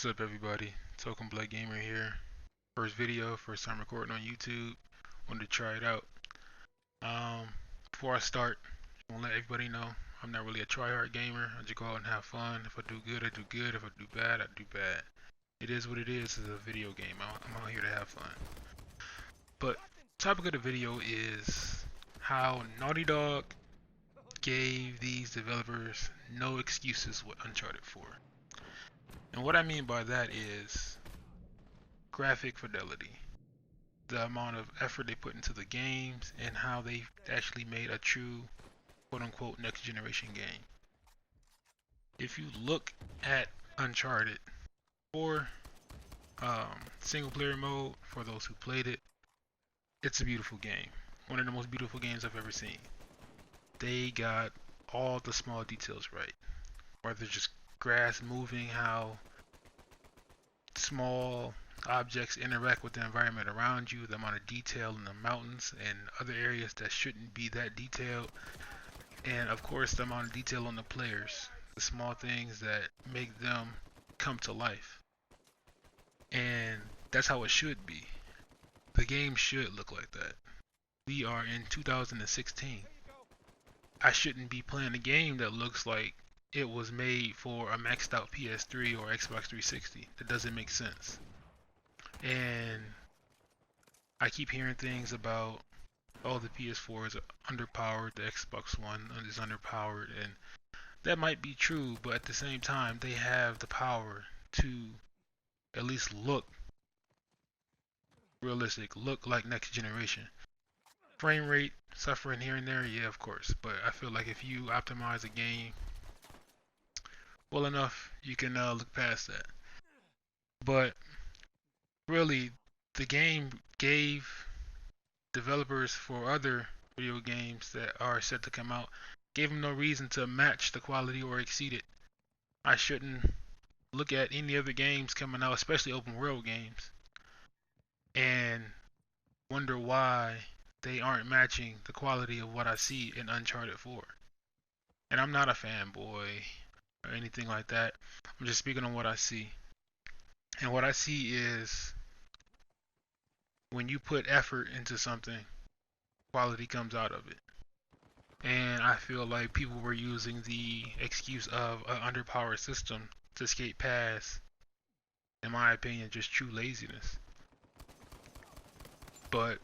What's up, everybody? Token Black Gamer here. First video, first time recording on YouTube. Wanted to try it out. Before I start, I want to let everybody know I'm not really a tryhard gamer. I just go out and have fun. If I do good, I do good. If I do bad, I do bad. It is what it is. It's a video game. I'm out here to have fun. But topic of the video is how Naughty Dog gave these developers no excuses with Uncharted 4. And what I mean by that is graphic fidelity, the amount of effort they put into the games, and how they actually made a true quote unquote next generation game. If you look at Uncharted 4 single player mode, for those who played it, it's a beautiful game. One of the most beautiful games I've ever seen. They got all the small details right. Whether just grass moving, how small objects interact with the environment around you, the amount of detail in the mountains and other areas that shouldn't be that detailed, and of course the amount of detail on the players, the small things that make them come to life. And that's how it should be. The game should look like that. We are in 2016. I shouldn't be playing a game that looks like it was made for a maxed out PS3 or Xbox 360. That doesn't make sense. And I keep hearing things about, oh, the PS4 is underpowered, the Xbox One is underpowered, and that might be true, but at the same time, they have the power to at least look realistic, look like next generation. Frame rate suffering here and there, yeah, of course, but I feel like if you optimize a game well enough, you can look past that. But really, the game gave developers for other video games that are set to come out, gave them no reason to match the quality or exceed it. I shouldn't look at any other games coming out, especially open world games, and wonder why they aren't matching the quality of what I see in Uncharted 4. And I'm not a fanboy or anything like that. I'm just speaking on what I see. And what I see is when you put effort into something, quality comes out of it. And I feel like people were using the excuse of an underpowered system to skate past, in my opinion, just true laziness. But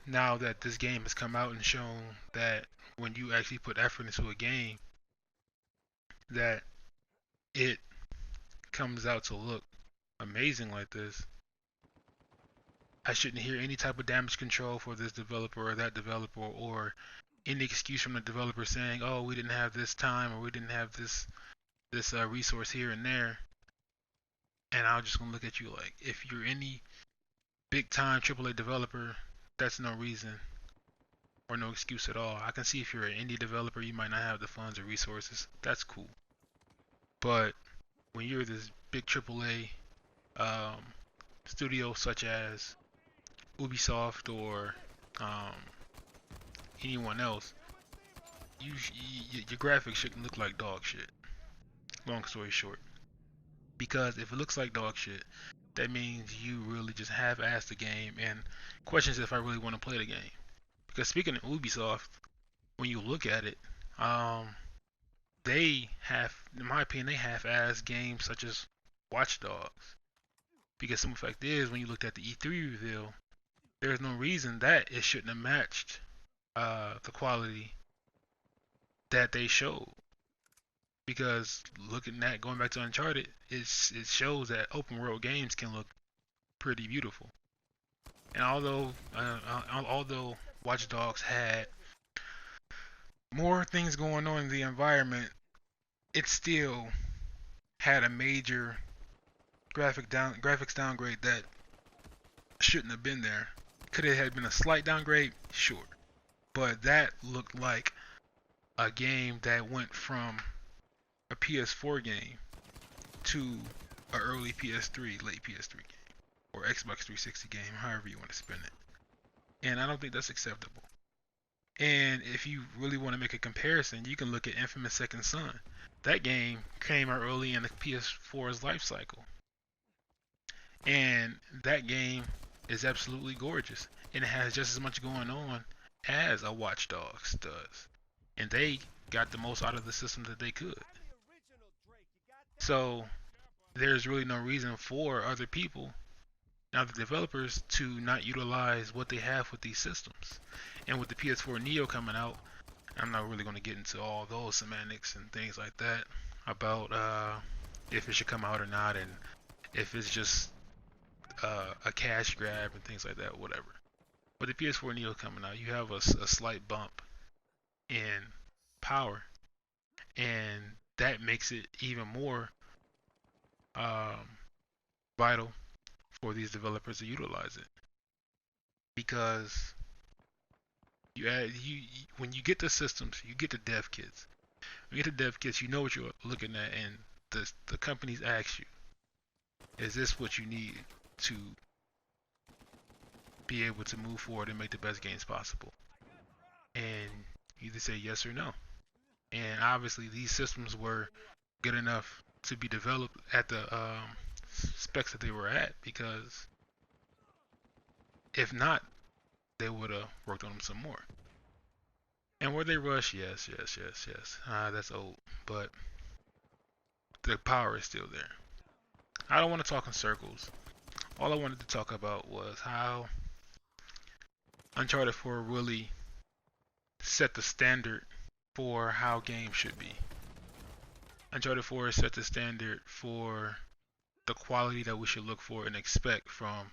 now that this game has come out and shown that when you actually put effort into a game, that it comes out to look amazing like this, I shouldn't hear any type of damage control for this developer or that developer, or any excuse from the developer saying, oh, we didn't have this time, or we didn't have this resource here and there. And I'm just gonna look at you like, if you're any big time AAA developer, that's no reason or no excuse at all. I can see if you're an indie developer, you might not have the funds or resources. That's cool. But when you're this big AAA studio such as Ubisoft or anyone else, your graphics shouldn't look like dog shit. Long story short. Because if it looks like dog shit, that means you really just half-assed the game, and questions if I really want to play the game. Because speaking of Ubisoft, when you look at it, they have, in my opinion, they half-assed games such as Watch Dogs. Because the simple fact is, when you looked at the E3 reveal, there's no reason that it shouldn't have matched the quality that they showed. Because looking at, going back to Uncharted, it shows that open world games can look pretty beautiful. And although Watch Dogs had more things going on in the environment, it still had a major graphics downgrade that shouldn't have been there. Could it have been a slight downgrade? Sure. But that looked like a game that went from a PS4 game to a early PS3, late PS3 game, or Xbox 360 game, however you want to spin it. And I don't think that's acceptable. And if you really want to make a comparison, you can look at Infamous Second Son. That game came out early in the PS4's life cycle. And that game is absolutely gorgeous, and it has just as much going on as a Watch Dogs does. And they got the most out of the system that they could. So there's really no reason for other people, now the developers, to not utilize what they have with these systems. And with the PS4 Neo coming out, I'm not really going to get into all those semantics and things like that about if it should come out or not, and if it's just a cash grab and things like that, whatever. But the PS4 Neo coming out, you have a slight bump in power, and that makes it even more um, vital for these developers to utilize it, because when you get the systems, you get the dev kits. When you get the dev kits, you know what you're looking at, and the companies ask you, is this what you need to be able to move forward and make the best games possible? And you either say yes or no. And obviously, these systems were good enough to be developed at the specs that they were at, because if not, they would have worked on them some more. And were they rushed? Yes. That's old, but the power is still there. I don't want to talk in circles. All I wanted to talk about was how Uncharted 4 really set the standard for how games should be. Uncharted 4 set the standard for the quality that we should look for and expect from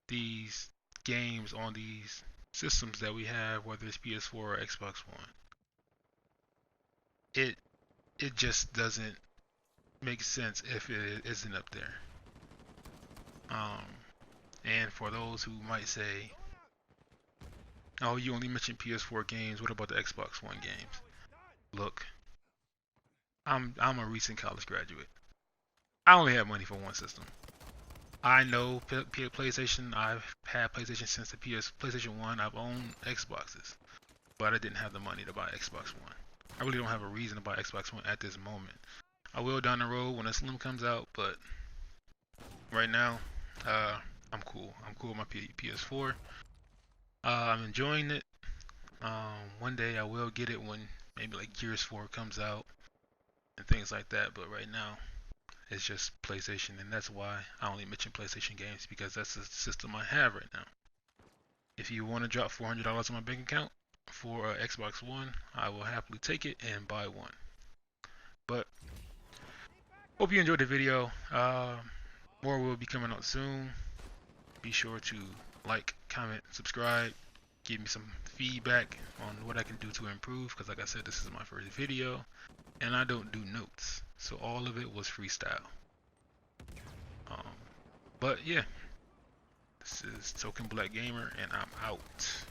these games on these systems that we have, whether it's PS4 or Xbox One. It just doesn't make sense if it isn't up there. And for those who might say, "Oh, you only mentioned PS4 games. What about the Xbox One games?" Look, I'm a recent college graduate. I only have money for one system. I know PlayStation. I've had PlayStation since the PlayStation 1. I've owned Xboxes, but I didn't have the money to buy Xbox One. I really don't have a reason to buy Xbox One at this moment. I will down the road when a Slim comes out, but right now, I'm cool. I'm cool with my PS4. I'm enjoying it. One day I will get it when maybe like Gears 4 comes out and things like that. But right now, it's just PlayStation, and that's why I only mention PlayStation games, because that's the system I have right now. If you want to drop $400 on my bank account for Xbox One, I will happily take it and buy one. But hope you enjoyed the video. More will be coming out soon. Be sure to like, comment, subscribe. Give me some feedback on what I can do to improve, because like I said, this is my first video and I don't do notes, so all of it was freestyle. But yeah, this is Token Black Gamer, and I'm out.